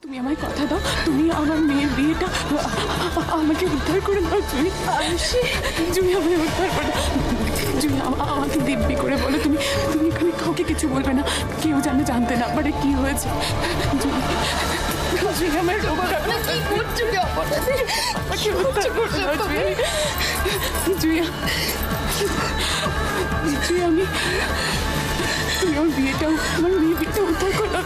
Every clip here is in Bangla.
তুমি আমায় কথা দাও, তুমি আমার মেয়ের বিয়েটা আমাকে উদ্ধার করে দাও জুই। আয়ুষি, জুই আমায় উদ্ধার করে দাও। জুই আমাকে দিব্যি করে বলো, তুমি তুমি এখানে কাউকে কিছু বলবে না, কেউ যেন জানতে না পারে কি হয়েছে। জুই, জুই আমার কি করছো, আমাকে উদ্ধার করে দাও জুই। জুই, জুই আমি, তুমি আমার বিয়েটাও, আমার মেয়ের বিয়েটা উদ্ধার করে দাও।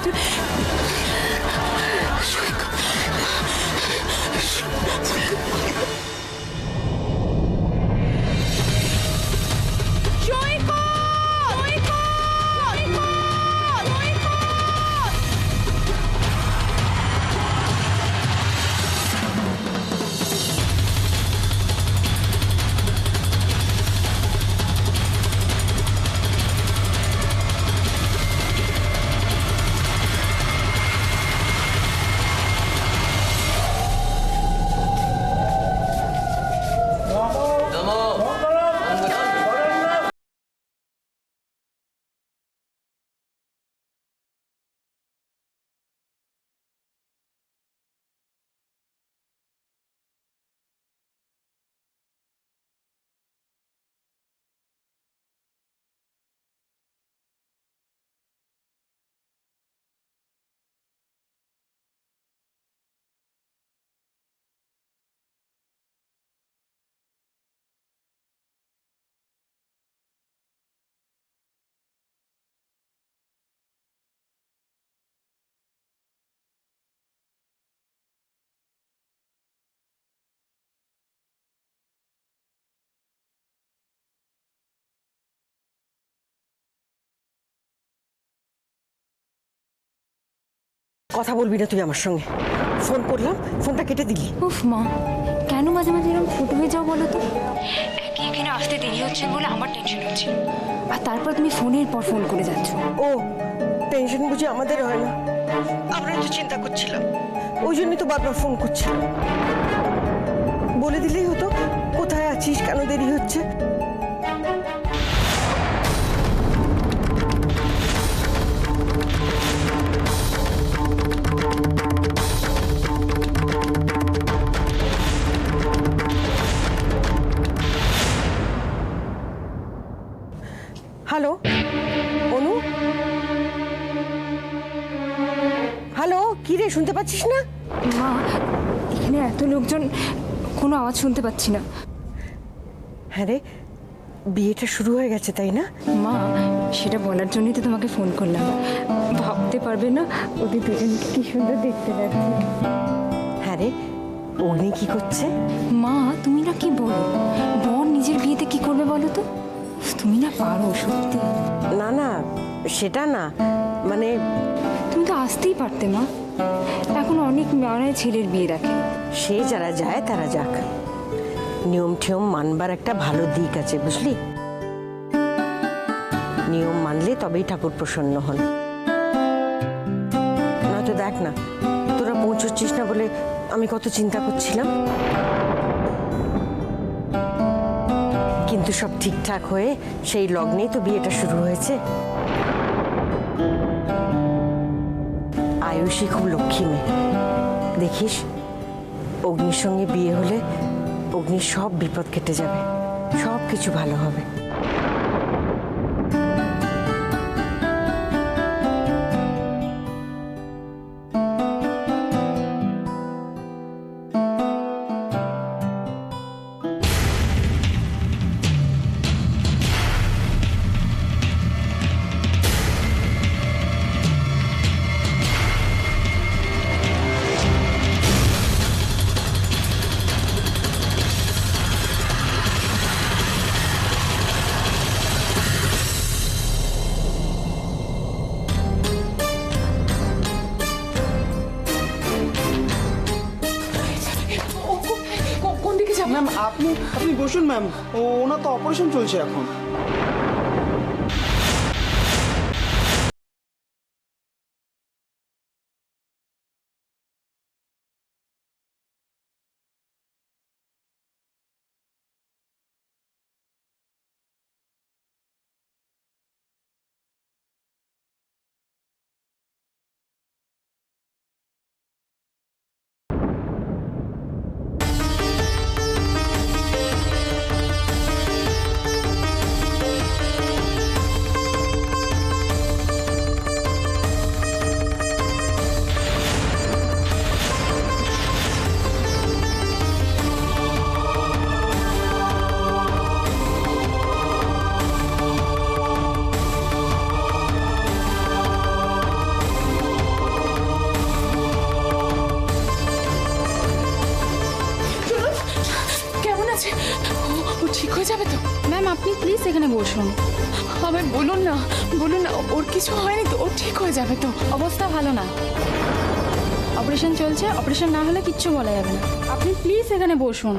কথা বলবি না তুই আমার সঙ্গে? ফোন করলাম, ফোনটা কেটে দিলি। উফ মা, কেন মাঝে মাঝে এরকম ছোট হয়ে যাও বলো তো? একই এখানে আসতে দেরি হচ্ছে বলে আমার টেনশন হচ্ছে, আর তারপর তুমি ফোনের পর ফোন করে যাচ্ছ। ও, টেনশন বুঝি আমাদের হয় না? আমরা তো চিন্তা করছিলাম, ওই জন্যই তো বারবার ফোন করছিলাম। বলে দিলেই হতো কোথায় আছিস, কেন দেরি হচ্ছে। হ্যালো অনু, হ্যালো, কি রে, শুনতে পাচ্ছিস না? মা, এখানে এত লোকজন, কোনো আওয়াজ শুনতে পাচ্ছি না। হ্যাঁ রে, বিয়েটা শুরু হয়ে গেছে তাই না? মা, সেটা বলার জন্যই তো তোমাকে ফোন করলাম। ভাবতে পারবে না ওদের দুজনকে কি সুন্দর দেখতে লাগছে। হ্যাঁ রে, অগ্নি কি করছে? মা, তুমি না কি বলো, বোন নিজের বিয়েতে কি করবে বলো তো? তুমি না পারো সত্যি। না না, সেটা না, মানে তুমি তো আসতেই পারতে মা, এখন অনেক মেয়েরাই ছেলের বিয়ে রাখে। সে যারা যায় তারা যাক, নিয়ম টিয়ম মানবার একটা ভালো দিক আছে বুঝলি। নিয়ম মানলে তবেই ঠাকুর প্রসন্ন হন। নয়তো দেখ না, তোরা পৌঁছচ্ছিস না বলে আমি কত চিন্তা করছিলাম, কিন্তু সব ঠিকঠাক হয়ে সেই লগ্নেই তো বিয়েটা শুরু হয়েছে। আয়ুষী খুব লক্ষ্মী মেয়ে, দেখিস অগ্নির সঙ্গে বিয়ে হলে অগ্নির সব বিপদ কেটে যাবে, সব কিছু ভালো হবে। ম্যাম আপনি বসুন ম্যাম, ওনার তো অপারেশন চলছে এখন। আছে? ও ঠিক হয়ে যাবে তো? ম্যাম আপনি প্লিজ এখানে বসুন। আমায় বলুন না, বলুন না, ওর কিছু হয়নি তো? ও ঠিক হয়ে যাবে তো? অবস্থা ভালো না, অপারেশন চলছে, অপারেশন না হলে কিচ্ছু বলা যাবে না। আপনি প্লিজ এখানে বসুন।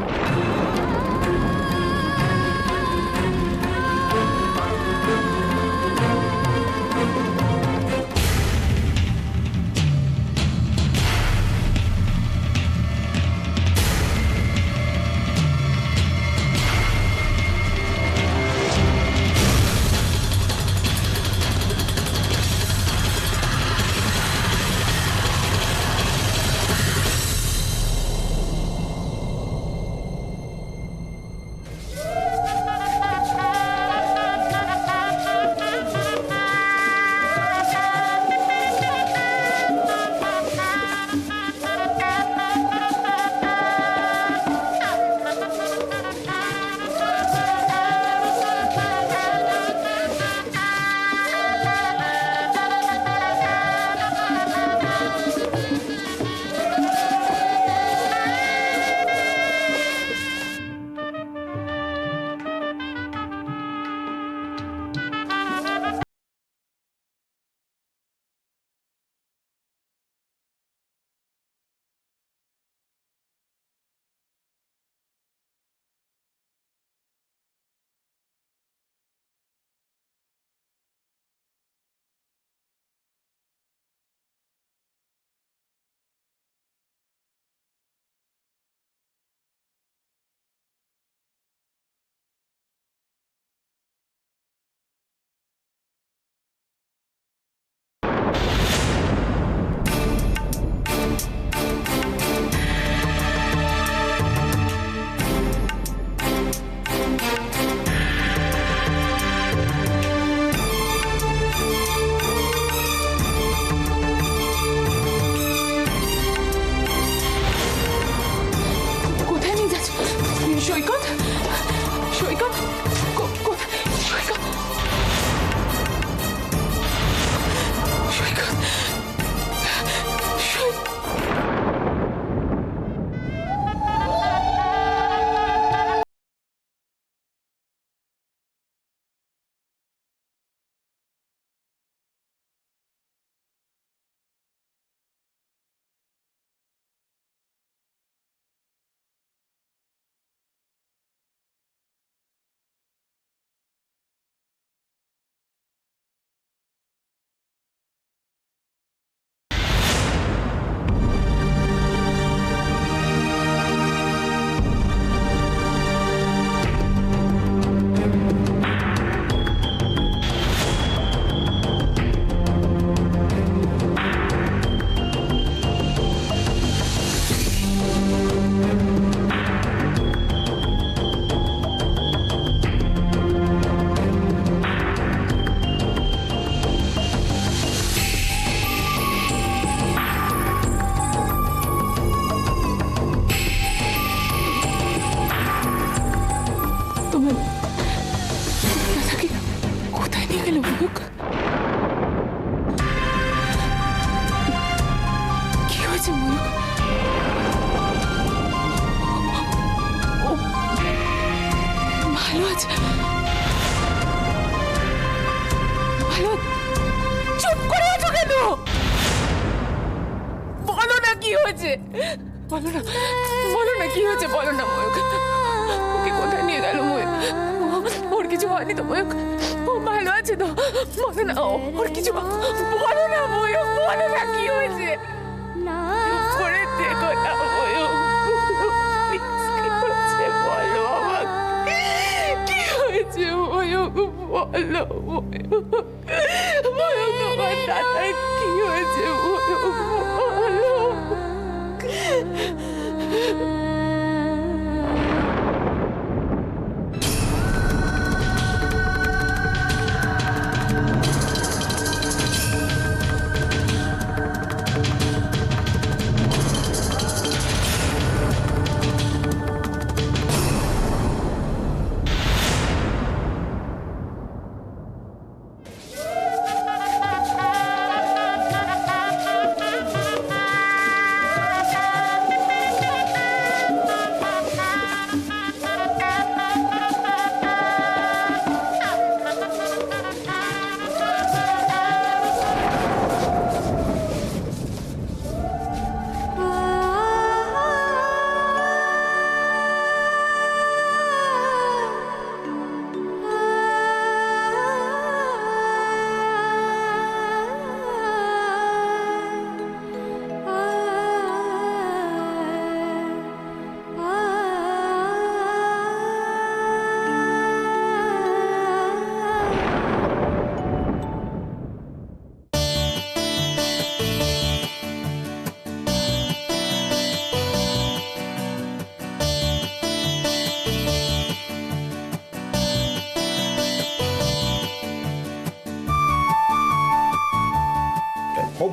সৈকত, সৈকত, কোথায়? সৈকত, সৈকত, বলো না, বলো না কি হয়েছে, বলো না ময়ূক। ওকে কোথায় নিয়ে গেল ময়ূক? ওর কিছু হয়নি তো ময়ূক? ও ভালো আছে তো? বলো না, ওর কিছু বলো না ময়ূক, বলো না কি হয়েছে? করে দেখো না ময়ূক, কি হয়েছে বলো আমাকে, কি হয়েছে ময়ূক, বলো ময়ূক, ময়ূক তোমার দাদার কি হয়েছে ময়ূক, বলো।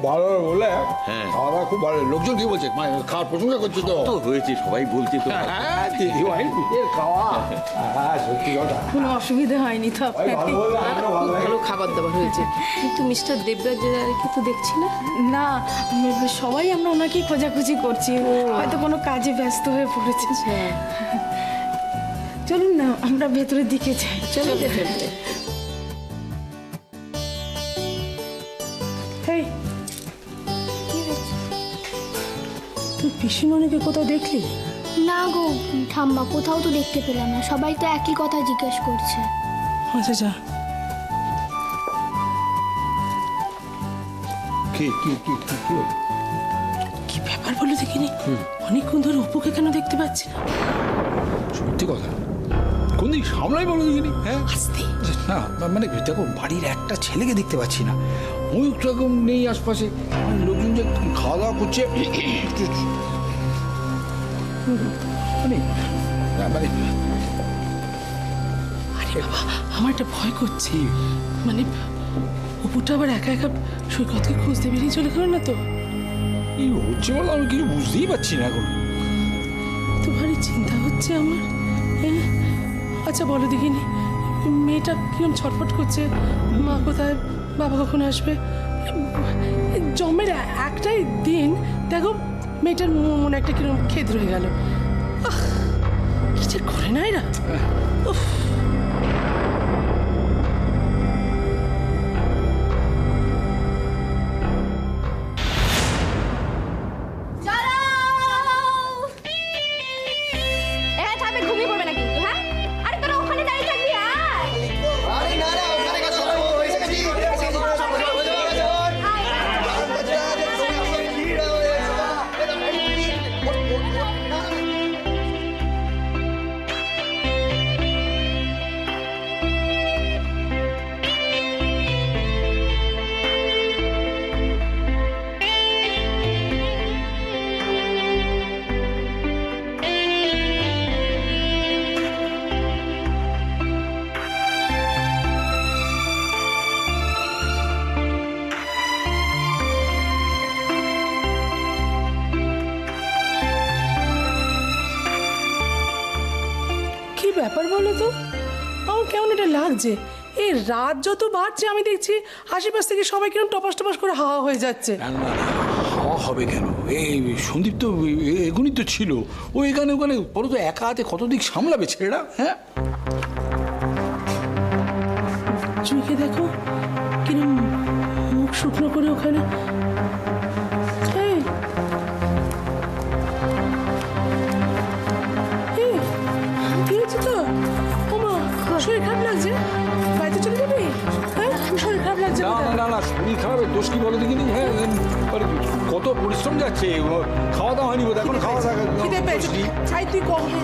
ভালো বলে হ্যাঁ। খাওয়া দাওয়া খুব ভালো। লোকজন কি বলছে মানে খাওয়ার প্রশংসা করছে তো? তো হয়েছে, সবাই বলছে তো। হ্যাঁ, দিদিভাইয়ের বিয়ের খাওয়া, হ্যাঁ সত্যি কথা। কোনো অসুবিধা হয়নি তো ভাই ভালো বললে আমারও ভালো লাগে। ভালো খাবার দাবার হয়েছে, কিন্তু মিস্টার দেবরাজকে তো দেখছি না। না, সবাই আমরা ওনাকেই খোঁজাখুঁজি করছি, হয়তো কোনো কাজে ব্যস্ত হয়ে পড়েছে। চলুন না আমরা ভেতরের দিকে যাই। চলো এই, তুই পিসিমণিকে কোথাও দেখলি? না গো ঠাম্মা, কোথাও তো দেখতে পেলাম না, সবাই তো একই কথা জিজ্ঞেস করছে। আচ্ছা যা। কি কি কি কি কি হলো? কি ব্যাপার বলো দেখিনি, অনেকক্ষণ ধরে অপুকে কেন দেখতে পাচ্ছি না? সত্যি কথা, কোন দিক সামলাই বলো দেখিনি? হ্যাঁ আস্তে। না মানে দেখো, বাড়ির একটা ছেলেকে দেখতে পাচ্ছি না, ময়ূর রকম নেই আশপাশে, লোকজন যে খাওয়া দাওয়া করছে মানে মানে আরে বাবা, আমার একটা ভয় করছে, মানে অপুটা আবার একা একা সৈকতকে খুঁজতে বেরিয়ে চলে গেল না তো? কি হচ্ছে বলো, আমি কিছু বুঝতেই পারছি না এখন। তো ভারী চিন্তা হচ্ছে আমার। হ্যাঁ, আচ্ছা বলো দেখিনি, মেয়েটা কিরম ছটফট করছে, মা কোথায়, বাবা কখন আসবে? জন্মের একটাই দিন, দেখো মেয়েটার মনে একটা কিরম খেদ রয়ে গেল। কি যে করে না এরা। উফ। ঘুমিয়ে পড়বে না কিন্তু, হ্যাঁ? আরে তোরা ওখানে দাঁড়িয়ে থাকবি, আয়। ব্যাপার বলো তো, আমার কেমন এটা লাগছে, এই রাত যত বাড়ছে আমি দেখছি আশেপাশ থেকে সবাই কিরকম টপাস টপাস করে হাওয়া হয়ে যাচ্ছে। না না না, হাওয়া হবে কেন? এই সন্দীপ তো এগুনি তো ছিল, ও এখানে ওখানে বলো তো, একা হাতে কত দিক সামলাবে ছেলেরা? হ্যাঁ চুইকে দেখো কিরম মুখ শুকনো করে ওখানে। কি হচ্ছে তো? ওমা, শরীর খারাপ লাগছে, বাড়িতে চলে যাবি? হ্যাঁ, শরীর খারাপ লাগছে। না না না, শরীর খারাপের দোষ কি বলো দেখিনি? হ্যাঁ, কত পরিশ্রম যাচ্ছে, খাওয়া দাওয়া হয়নি বোধ, এখন খাওয়া দাওয়া খিদে পেয়েছে। আই তুই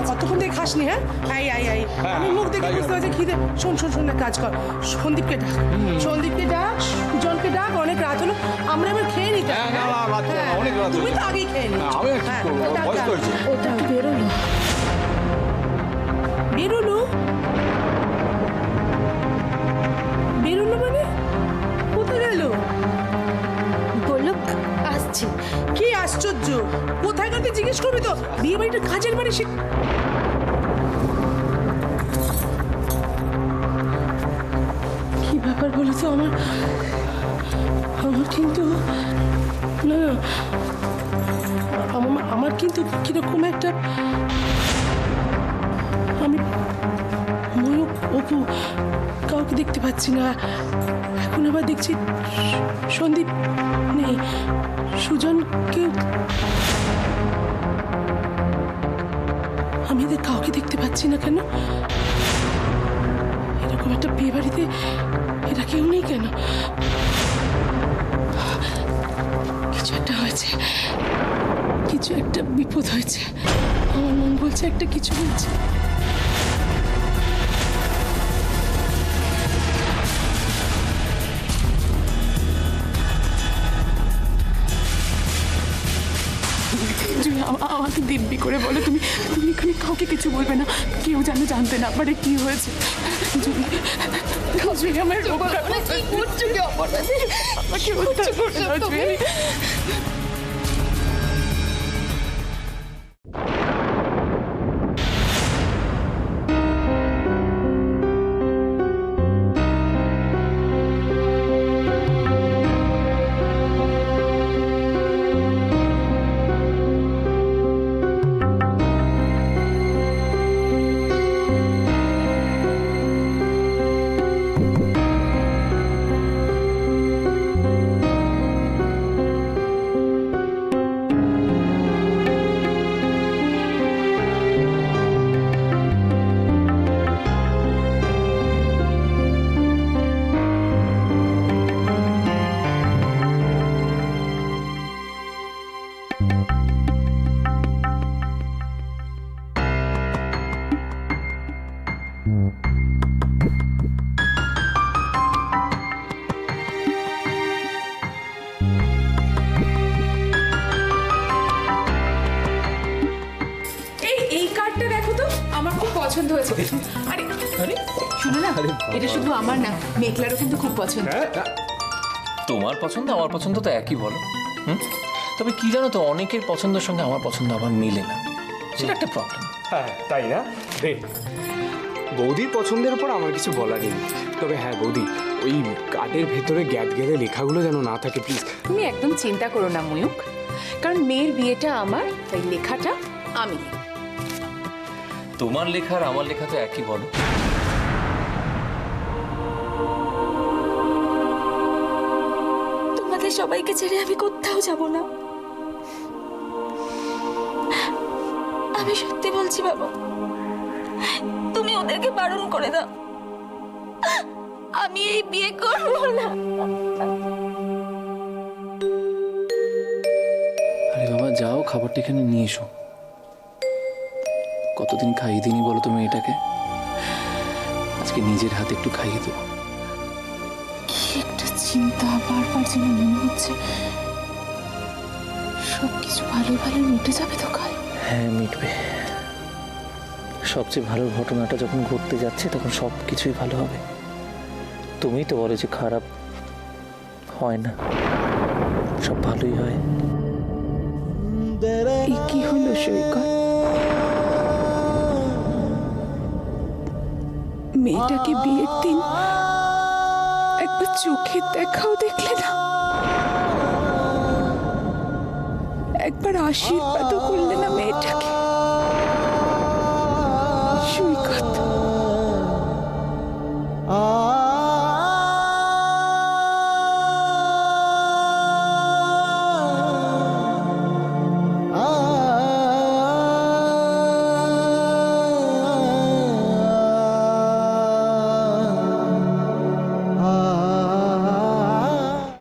কতক্ষণ থেকে খাসনি? হ্যাঁ আই আই আই, আমি মুখ দেখে বুঝতে পারছি খিদে। শোন শোন শোন, কাজ কর, সন্দীপকে ডাক, সন্দীপকে ডাক, জনকে ডাক, অনেক রাত হলো, আমরা এবার খেয়ে নিতে। তুমি তো আগেই খেয়ে নি। ওটা বেরোলো, বেরোলো, বেরোলো মানে কোথায় গেল? বললো আসছি। কি আশ্চর্য, কোথায় গেল জিজ্ঞেস করবি তো? বিয়ে বাড়িটা কাজের বাড়ি, সে কি ব্যাপার বলো তো? আমার আমার কিন্তু না, আমার কিন্তু কিরকম একটা, আমি ময়ূক অপু কাউকে দেখতে পাচ্ছি না, এখন আবার দেখছি সন্দীপ নেই, সুজনকেও, আমি এদের কাউকে দেখতে পাচ্ছি না কেন? এরকম একটা বিয়ে বাড়িতে এরা কেউ নেই কেন? কিছু একটা হয়েছে, কিছু একটা বিপদ হয়েছে, আমার মন বলছে একটা কিছু হয়েছে। জুই আমাকে দিব্যি করে বলো, তুমি তুমি এখানে কাউকে কিছু বলবে না, কেউ যেন জানতে না পারে কি হয়েছে। জুই জুই আমার রক্ষা করো। কি করছো কি অপরাধ? আমাকে উদ্ধার করে দাও জুই। পছন্দ হয়েছে। আরে আরে শোনো না, এটা শুধু আমার না, মেঘলারও কিন্তু খুব পছন্দ। তোমার পছন্দ আমার পছন্দ তো একই বলো। তবে কি জানো তো, অনেকের পছন্দের সঙ্গে আমার পছন্দ আবার মিলে না, সেটা একটা প্রবলেম। হ্যাঁ তাই না? বৌদির পছন্দের উপর আমার কিছু বলার নেই, তবে হ্যাঁ বৌদি, ওই কার্ডের ভেতরে গ্যাদ গ্যাদে লেখাগুলো যেন না থাকে প্লিজ। তুমি একদম চিন্তা করো না ময়ূক, কারণ মেয়ের বিয়েটা আমার, তাই লেখাটা আমি। তোমার লেখা আর আমার লেখা তো একই বলো। তোমাদের সবাইকে ছেড়ে আমি কোথাও যাব না। আমি সত্যি বলছি বাবা, তুমি ওদেরকে বারণ করে দাও, আমি এই বিয়ে করব না। আরে বাবা যাও, খাবারটা এখানে নিয়ে এসো। কতদিন খাইয়ে দিনি বলো তুমি এটাকে, আজকে নিজের হাতে একটু খাইয়ে দেবো। কি একটা চিন্তা বারবার যেন মনে হচ্ছে, সবকিছু ভালো ভালো মিটে যাবে তো কাল। হ্যাঁ মিটবে, সবচেয়ে ভালো ঘটনাটা যখন ঘটতে যাচ্ছে তখন সব কিছুই ভালো হবে। তুমি তো বলে যে খারাপ হয় না, সব ভালোই হয়। এই কি হলো সৈকত? মেয়েটাকে বিয়ের দিন একবার চোখে দেখাও দেখলে না, একবার আশীর্বাদও করলে না মেয়েটাকে।